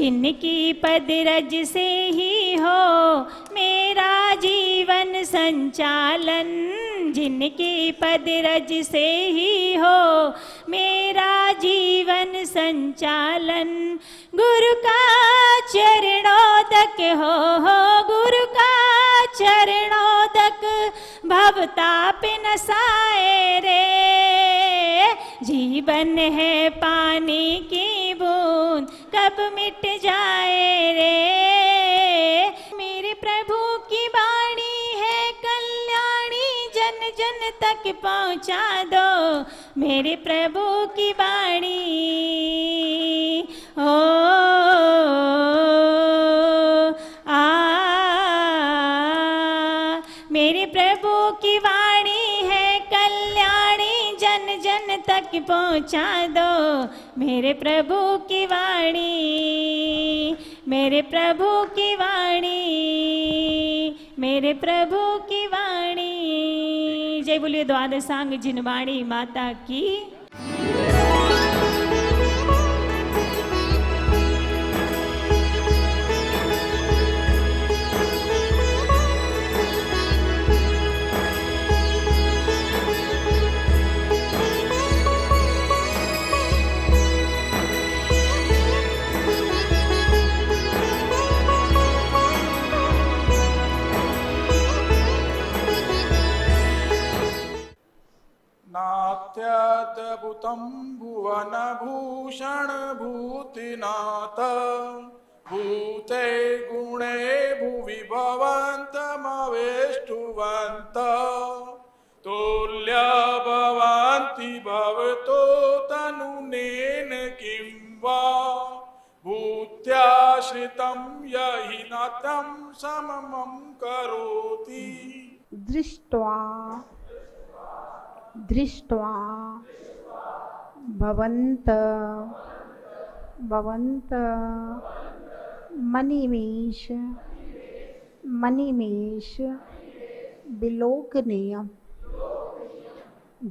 जिनकी पद रज से ही हो मेरा जीवन संचालन, जिनकी पद रज से ही हो मेरा जीवन संचालन। गुरु का चरणोदक हो गुरु का चरणोदक, भवताप नसाए रे। जीवन है पानी की बूंद, कब मिट जाए रे। मेरे प्रभु की वाणी है कल्याणी, जन जन तक पहुँचा दो मेरे प्रभु की वाणी। ओ मेरे प्रभु की वाणी है कल्याणी, जन जन तक पहुँचा दो मेरे प्रभु की वाणी, मेरे प्रभु की वाणी, मेरे प्रभु की वाणी। जय बोलिए द्वादशांग जिनवाणी माता की। नात्यद्भुतं भुवनभूषण भूतिनाथ, भूते गुणे भुवि भवन्तमवेष्टुवन्त। तुल्य भवन्ति भवतो तनुनेन किं वा, भूत्याश्रितं यहि नतं सममं करोति। दृष्ट्वा दृष्ट्वा भवन्त भवन्त मनिमेष मनिमेष विलोकनीयम्।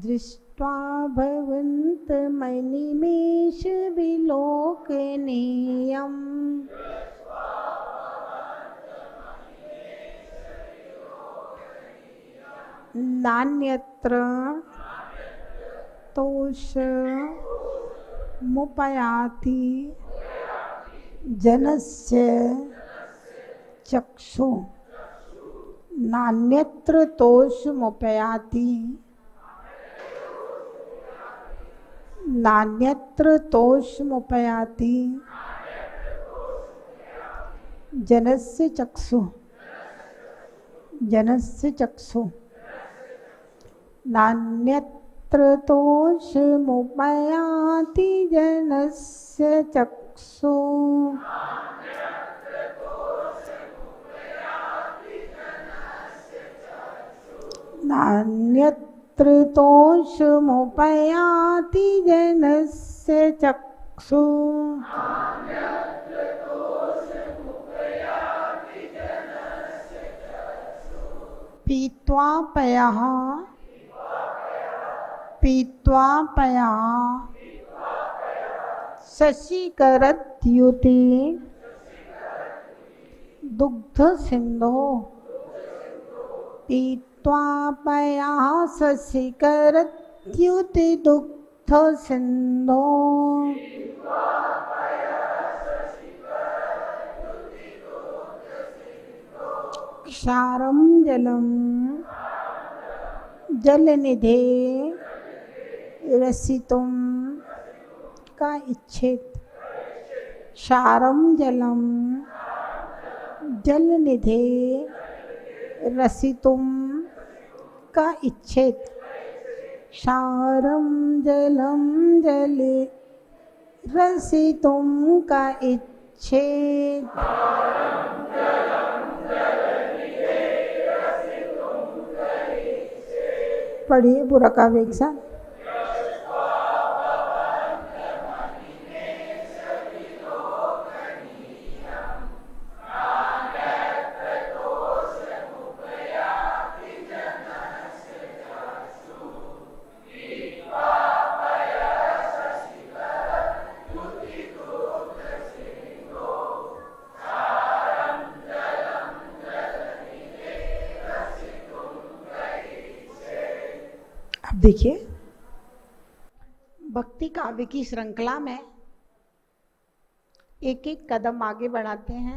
दृष्ट्वा भवन्त मनिमेष विलोकनीयम्। नान्यत्र तोषमुपयाति जनस्य चक्षु। नान्यत्र तोषमुपयाति, नान्यत्र तोषमुपयाति जनस्य चक्षु, जनस्य चक्षु। नान्यत्र तोषमुपयाति जनस्य चक्षु। नान्यत्र तोषमुपयाति जनस्य चक्षु। पीत्वा पयः पीत्वा पयः शशीकरद्युति दुग्ध सिंधो। पीत्वा पयः शशीकरद्युति दुग्ध सिंधो। क्षारं जलं जलनिधे रसितुं का इच्छेत। क्षारं जलं जलनिधे रसितुं का इच्छेत। क्षारं जलं जले रसितुं का इच्छेत। पढ़िए पूरा काव्य एक साथ। देखिए, भक्ति काव्य की श्रृंखला में एक एक कदम आगे बढ़ाते हैं।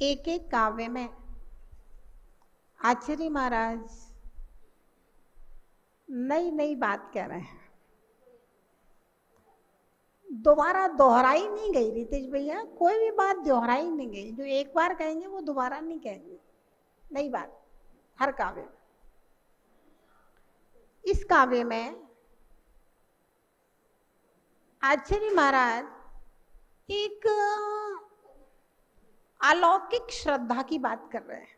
एक एक काव्य में आचार्य महाराज नई नई बात कह रहे हैं, दोबारा दोहराई नहीं गई। रितेश भैया, कोई भी बात दोहराई नहीं गई। जो एक बार कहेंगे वो दोबारा नहीं कहेंगे, नई बात हर काव्य में। इस काव्य में आचार्य महाराज एक अलौकिक श्रद्धा की बात कर रहे हैं,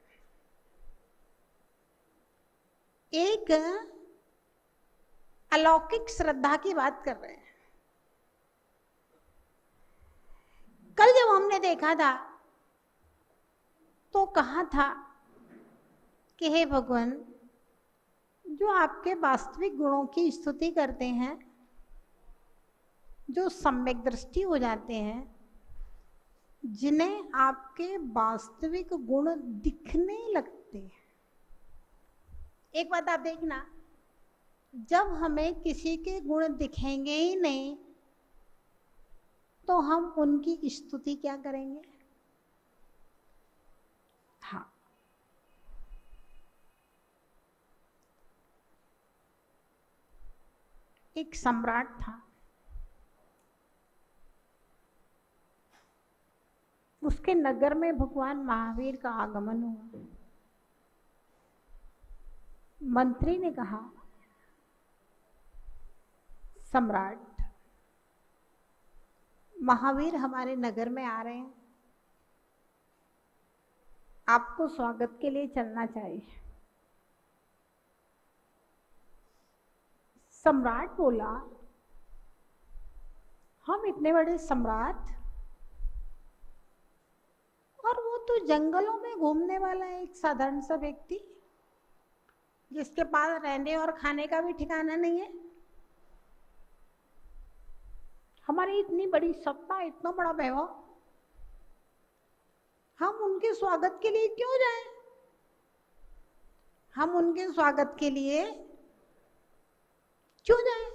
एक अलौकिक श्रद्धा की बात कर रहे हैं। कल जब हमने देखा था तो कहा था कि हे भगवान, जो आपके वास्तविक गुणों की स्तुति करते हैं, जो सम्यक दृष्टि हो जाते हैं, जिन्हें आपके वास्तविक गुण दिखने लगते हैं। एक बात आप देखना, जब हमें किसी के गुण दिखेंगे ही नहीं तो हम उनकी स्तुति क्या करेंगे? हाँ, एक सम्राट था, उसके नगर में भगवान महावीर का आगमन हुआ। मंत्री ने कहा, सम्राट, महावीर हमारे नगर में आ रहे हैं, आपको स्वागत के लिए चलना चाहिए। सम्राट बोला, हम इतने बड़े सम्राट, और वो तो जंगलों में घूमने वाला एक साधारण सा व्यक्ति जिसके पास रहने और खाने का भी ठिकाना नहीं है। हमारी इतनी बड़ी सत्ता, इतना बड़ा वैभव, हम उनके स्वागत के लिए क्यों जाएं? हम उनके स्वागत के लिए क्यों जाएं?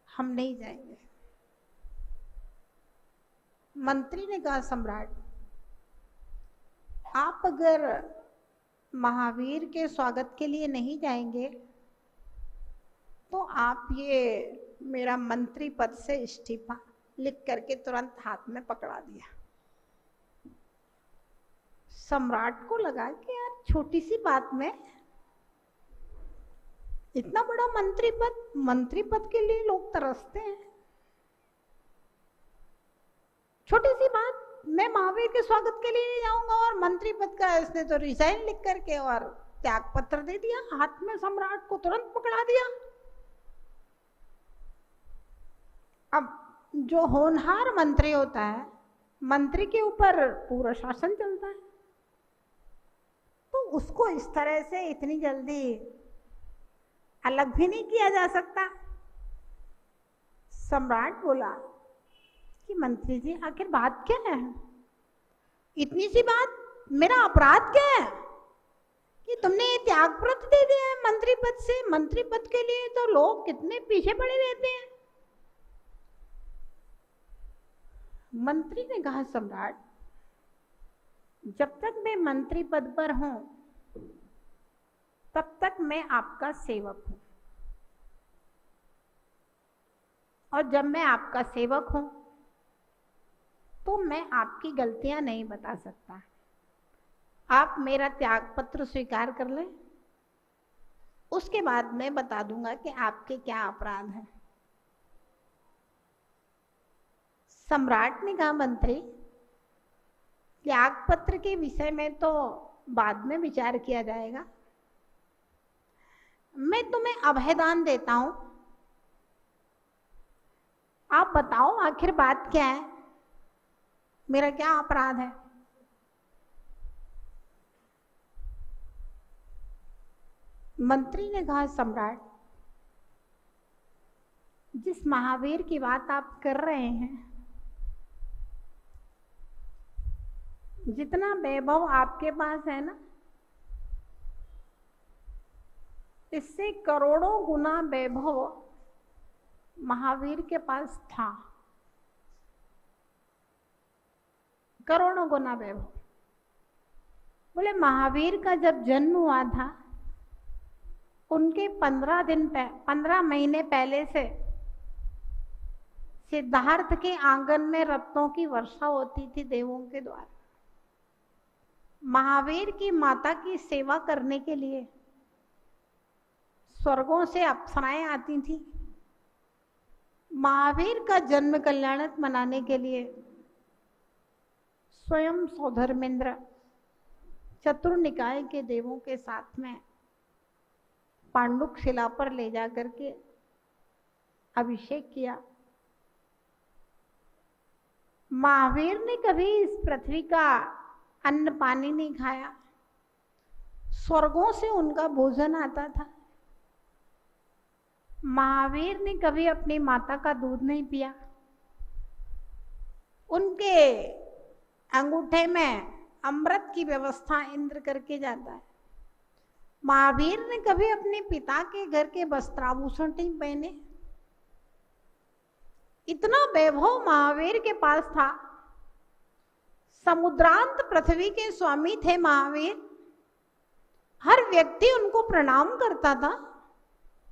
हम नहीं जाएंगे। मंत्री ने कहा, सम्राट, आप अगर महावीर के स्वागत के लिए नहीं जाएंगे तो आप ये मेरा मंत्री पद से इस्तीफा लिख करके तुरंत हाथ में पकड़ा दिया। सम्राट को लगा कि यार, छोटी सी बात में इतना बड़ा मंत्री पद के लिए लोग तरसते हैं। छोटी सी बात, मैं महावीर के स्वागत के लिए नहीं जाऊंगा, और मंत्री पद का इसने तो रिजाइन लिख करके और त्याग पत्र दे दिया, हाथ में सम्राट को तुरंत पकड़ा दिया। अब जो होनहार मंत्री होता है, मंत्री के ऊपर पूरा शासन चलता है, तो उसको इस तरह से इतनी जल्दी अलग भी नहीं किया जा सकता। सम्राट बोला कि मंत्री जी, आखिर बात क्या है? इतनी सी बात, मेरा अपराध क्या है कि तुमने ये त्याग पत्र दे दिया है मंत्री पद से? मंत्री पद के लिए तो लोग कितने पीछे पड़े रहते हैं। मंत्री ने कहा, सम्राट, जब तक मैं मंत्री पद पर हूं तब तक मैं आपका सेवक हूं, और जब मैं आपका सेवक हूं तो मैं आपकी गलतियां नहीं बता सकता। आप मेरा त्याग पत्र स्वीकार कर लें, उसके बाद मैं बता दूंगा कि आपके क्या अपराध हैं। सम्राट ने कहा, मंत्री, त्याग पत्र के विषय में तो बाद में विचार किया जाएगा, मैं तुम्हें अभयदान देता हूं, आप बताओ आखिर बात क्या है, मेरा क्या अपराध है? मंत्री ने कहा, सम्राट, जिस महावीर की बात आप कर रहे हैं, जितना वैभव आपके पास है ना, इससे करोड़ों गुना वैभव महावीर के पास था, करोड़ों गुना वैभव। बोले महावीर का जब जन्म हुआ था, उनके 15 महीने पहले से सिद्धार्थ के आंगन में रत्नों की वर्षा होती थी देवों के द्वारा। महावीर की माता की सेवा करने के लिए स्वर्गों से अप्सराएं आती थी। महावीर का जन्म कल्याणक मनाने के लिए स्वयं सौधर्मेंद्र चतुर्निकाय के देवों के साथ में पांडुक शिला पर ले जा करके अभिषेक किया। महावीर ने कभी इस पृथ्वी का अन्न पानी नहीं खाया, स्वर्गों से उनका भोजन आता था। महावीर ने कभी अपनी माता का दूध नहीं पिया, उनके अंगूठे में अमृत की व्यवस्था इंद्र करके जाता है। महावीर ने कभी अपने पिता के घर के वस्त्राभूषण नहीं पहने। इतना वैभव महावीर के पास था। समुद्रांत पृथ्वी के स्वामी थे महावीर। हर व्यक्ति उनको प्रणाम करता था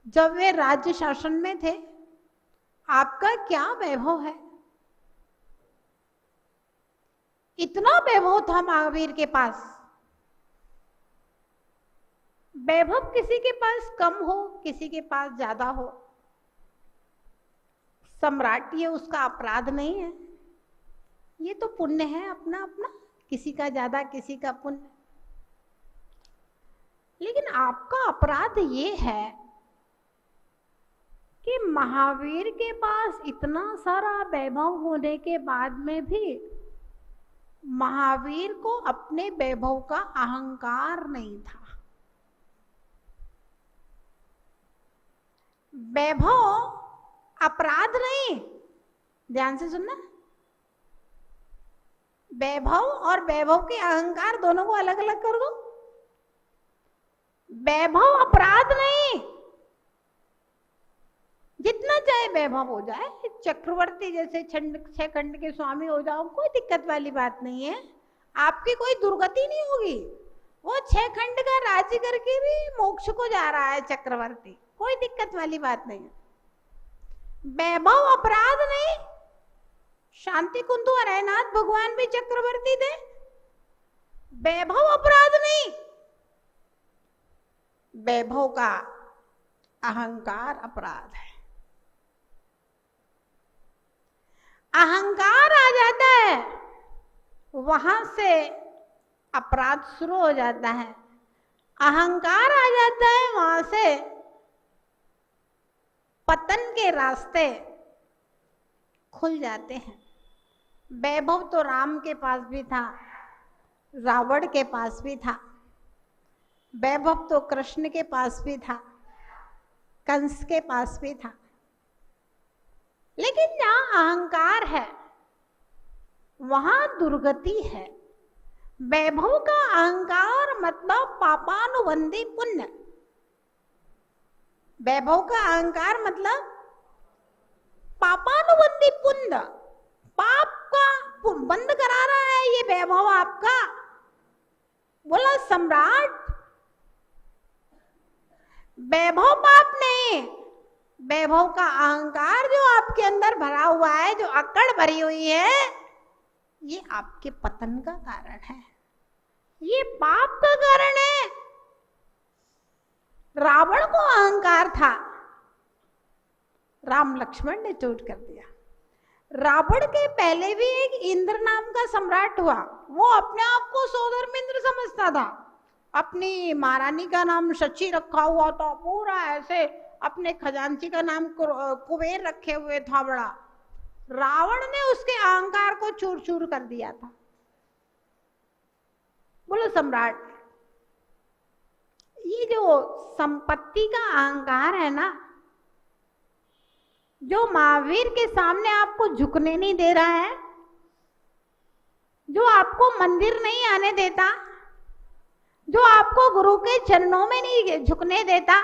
जब वे राज्य शासन में थे। आपका क्या वैभव है? इतना वैभव था महावीर के पास। वैभव किसी के पास कम हो, किसी के पास ज्यादा हो, सम्राट ये उसका अपराध नहीं है, ये तो पुण्य है अपना अपना, किसी का ज्यादा किसी का पुण्य। लेकिन आपका अपराध ये है कि महावीर के पास इतना सारा वैभव होने के बाद में भी महावीर को अपने वैभव का अहंकार नहीं था। वैभव अपराध नहीं, ध्यान से सुनना। वैभव और वैभव के अहंकार दोनों को अलग अलग कर दो। वैभव अपराध नहीं, जितना चाहे वैभव हो जाए, चक्रवर्ती जैसे 6 खंड के स्वामी हो जाओ, कोई दिक्कत वाली बात नहीं है। आपकी कोई दुर्गति नहीं होगी। वो 6 खंड का राज्य करके भी मोक्ष को जा रहा है चक्रवर्ती, कोई दिक्कत वाली बात नहीं है। वैभव अपराध नहीं। शांति कुंतु अरयनाथ भगवान भी चक्रवर्ती थे। वैभव अपराध नहीं, वैभव का अहंकार अपराध है। अहंकार आ जाता है, वहां से अपराध शुरू हो जाता है। अहंकार आ जाता है, वहां से पतन के रास्ते खुल जाते हैं। वैभव तो राम के पास भी था, रावण के पास भी था। वैभव तो कृष्ण के पास भी था, कंस के पास भी था। लेकिन जहां अहंकार है वहां दुर्गति है। वैभव का अहंकार मतलब पापानुबंधी पुण्य। वैभव का अहंकार मतलब पापानुबंधी पुण्य। पाप का बंद करा रहा है ये वैभव आपका। बोला सम्राट, वैभव पाप नहीं, वैभव का अहंकार जो आपके अंदर भरा हुआ है, जो अकड़ भरी हुई है, ये आपके पतन का कारण है, ये पाप का कारण है। रावण को अहंकार था, राम लक्ष्मण ने चोट कर दिया। रावण के पहले भी एक इंद्र नाम का सम्राट हुआ। वो अपने आप को सौधर्मेंद्र समझता था। अपनी महारानी का नाम शची रखा हुआ था, पूरा ऐसे अपने खजांची का नाम कुबेर रखे हुए था बड़ा। रावण ने उसके अहंकार को चूर चूर कर दिया था। बोलो सम्राट, ये जो संपत्ति का अहंकार है ना, जो महावीर के सामने आपको झुकने नहीं दे रहा है, जो आपको मंदिर नहीं आने देता, जो आपको गुरु के चरणों में नहीं झुकने देता,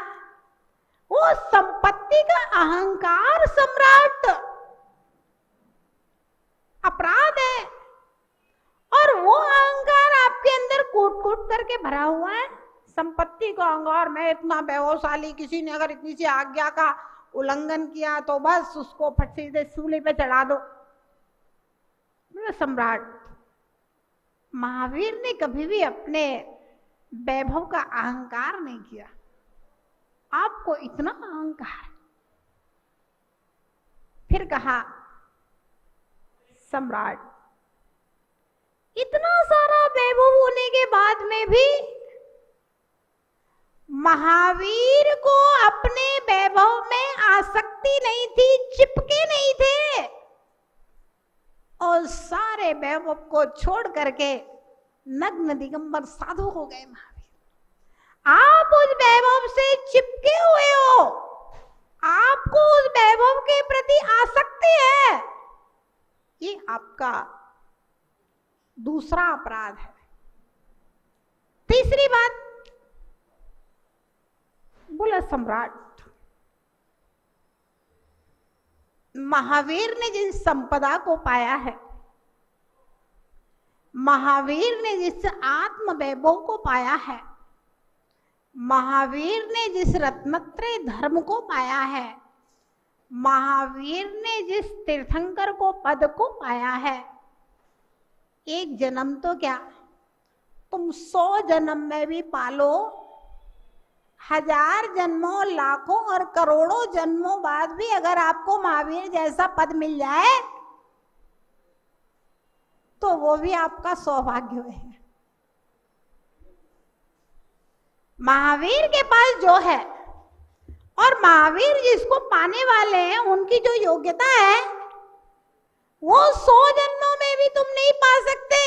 वो संपत्ति का अहंकार सम्राट अपराध है, और वो अहंकार आपके अंदर कूट कूट करके भरा हुआ है। संपत्ति का अहंकार, मैं इतना वैभवशाली, किसी ने अगर इतनी सी आज्ञा का उल्लंघन किया तो बस उसको फट सीधे सूली पे चढ़ा दो। सम्राट महावीर ने कभी भी अपने वैभव का अहंकार नहीं किया। आपको इतना अहंकार। फिर कहा, सम्राट इतना सारा वैभव होने के बाद में भी महावीर को अपने वैभव में आसक्ति नहीं थी, चिपके नहीं थे, और सारे वैभव को छोड़ करके नग्न दिगंबर साधु हो गए महावीर। आप उस वैभव से चिपके हुए हो, आपको उस वैभव के प्रति आसक्ति है, ये आपका दूसरा अपराध है। तीसरी बात बोला, सम्राट महावीर ने जिस संपदा को पाया है, महावीर ने जिस आत्म वैभव को पाया है, महावीर ने जिस रत्नत्रय धर्म को पाया है, महावीर ने जिस तीर्थंकर को पद को पाया है, एक जन्म तो क्या तुम 100 जन्म में भी पालो, 1000 जन्मों, लाखों और करोड़ों जन्मों बाद भी अगर आपको महावीर जैसा पद मिल जाए तो वो भी आपका सौभाग्य है। महावीर के पास जो है और महावीर जिसको पाने वाले हैं, उनकी जो योग्यता है वो 100 जन्मों में भी तुम नहीं पा सकते।